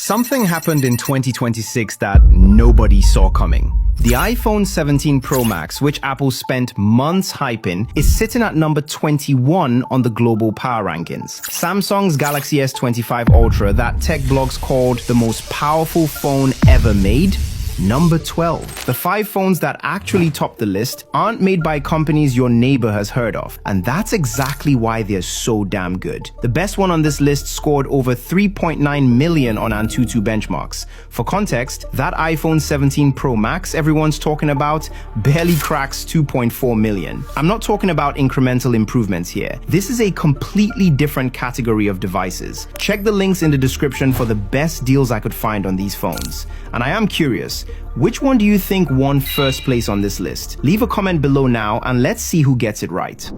Something happened in 2026 that nobody saw coming. The iPhone 17 Pro Max, which Apple spent months hyping, is sitting at number 21 on the global power rankings. Samsung's Galaxy S25 Ultra, that tech blogs called the most powerful phone ever made, number 12. The 5 phones that actually top the list aren't made by companies your neighbor has heard of, and that's exactly why they're so damn good. The best one on this list scored over 3.9 million on Antutu benchmarks. For context, that iPhone 17 Pro Max everyone's talking about barely cracks 2.4 million. I'm not talking about incremental improvements here. This is a completely different category of devices. Check the links in the description for the best deals I could find on these phones. And I am curious, which one do you think won first place on this list? Leave a comment below now and let's see who gets it right.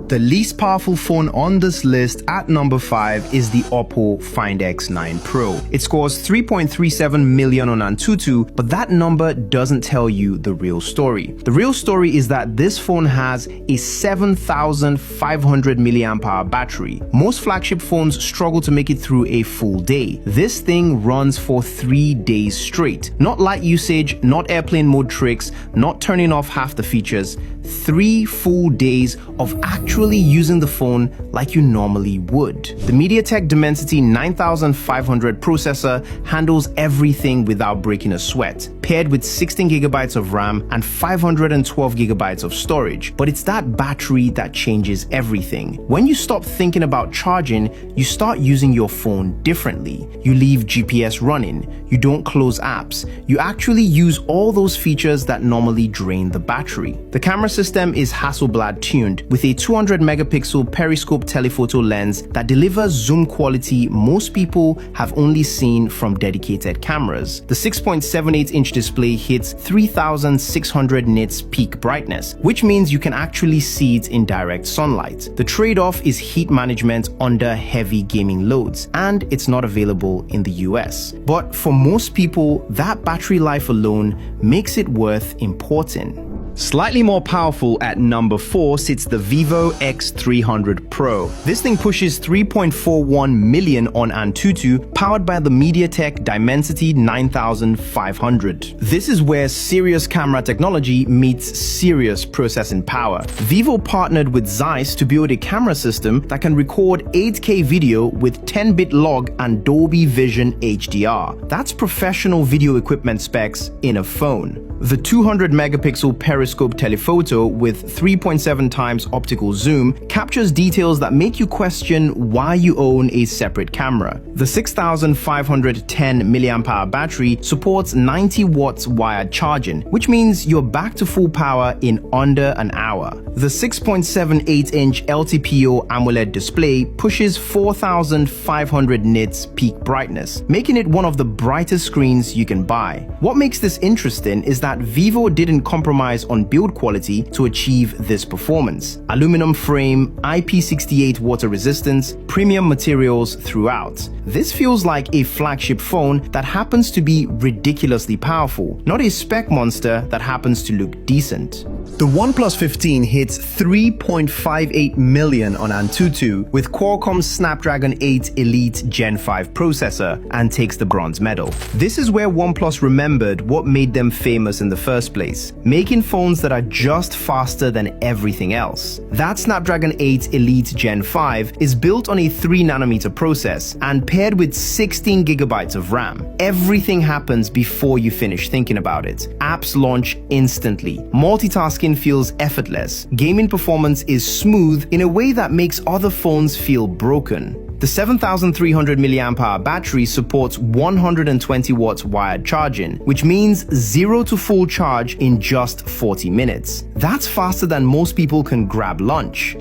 The least powerful phone on this list at number 5 is the Oppo Find X9 Pro. It scores 3.37 million on Antutu, but that number doesn't tell you the real story. The real story is that this phone has a 7,500 mAh battery. Most flagship phones struggle to make it through a full day. This thing runs for 3 days straight. Not light usage, not airplane mode tricks, not turning off half the features. 3 full days of actually using the phone like you normally would. The MediaTek Dimensity 9500 processor handles everything without breaking a sweat, paired with 16GB of RAM and 512GB of storage. But it's that battery that changes everything. When you stop thinking about charging, you start using your phone differently. You leave GPS running, you don't close apps, you actually use all those features that normally drain the battery. The camera system is Hasselblad tuned with a 200 megapixel periscope telephoto lens that delivers zoom quality most people have only seen from dedicated cameras. The 6.78-inch display hits 3600 nits peak brightness, which means you can actually see it in direct sunlight. The trade-off is heat management under heavy gaming loads, and it's not available in the US. But for most people, that battery life alone makes it worth importing. Slightly more powerful at number 4 sits the Vivo X300 Pro. This thing pushes 3.41 million on Antutu, powered by the MediaTek Dimensity 9500. This is where serious camera technology meets serious processing power. Vivo partnered with Zeiss to build a camera system that can record 8K video with 10-bit log and Dolby Vision HDR. That's professional video equipment specs in a phone. The 200 megapixel periscope telephoto with 3.7 times optical zoom captures details that make you question why you own a separate camera. The 6510 mAh battery supports 90 watts wired charging, which means you're back to full power in under an hour. The 6.78-inch LTPO AMOLED display pushes 4500 nits peak brightness, making it one of the brightest screens you can buy. What makes this interesting is that Vivo didn't compromise on build quality to achieve this performance. Aluminum frame, IP68 water resistance, premium materials throughout. This feels like a flagship phone that happens to be ridiculously powerful, not a spec monster that happens to look decent. The OnePlus 15 hits 3.58 million on Antutu with Qualcomm's Snapdragon 8 Elite Gen 5 processor and takes the bronze medal. This is where OnePlus remembered what made them famous in the first place, making phones that are just faster than everything else. That Snapdragon 8 Elite Gen 5 is built on a 3nm process and paired with 16GB of RAM. Everything happens before you finish thinking about it. Apps launch instantly. Multitasking feels effortless. Gaming performance is smooth in a way that makes other phones feel broken. The 7300 mAh battery supports 120 watts wired charging, which means 0 to full charge in just 40 minutes. That's faster than most people can grab lunch.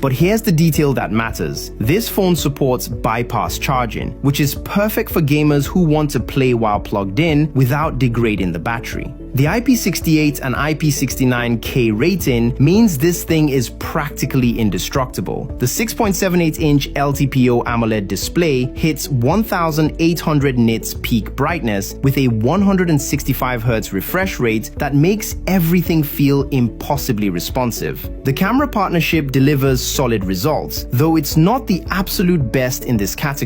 But here's the detail that matters. This phone supports bypass charging, which is perfect for gamers who want to play while plugged in without degrading the battery. The IP68 and IP69K rating means this thing is practically indestructible. The 6.78-inch LTPO AMOLED display hits 1800 nits peak brightness with a 165Hz refresh rate that makes everything feel impossibly responsive. The camera partnership delivers solid results, though it's not the absolute best in this category.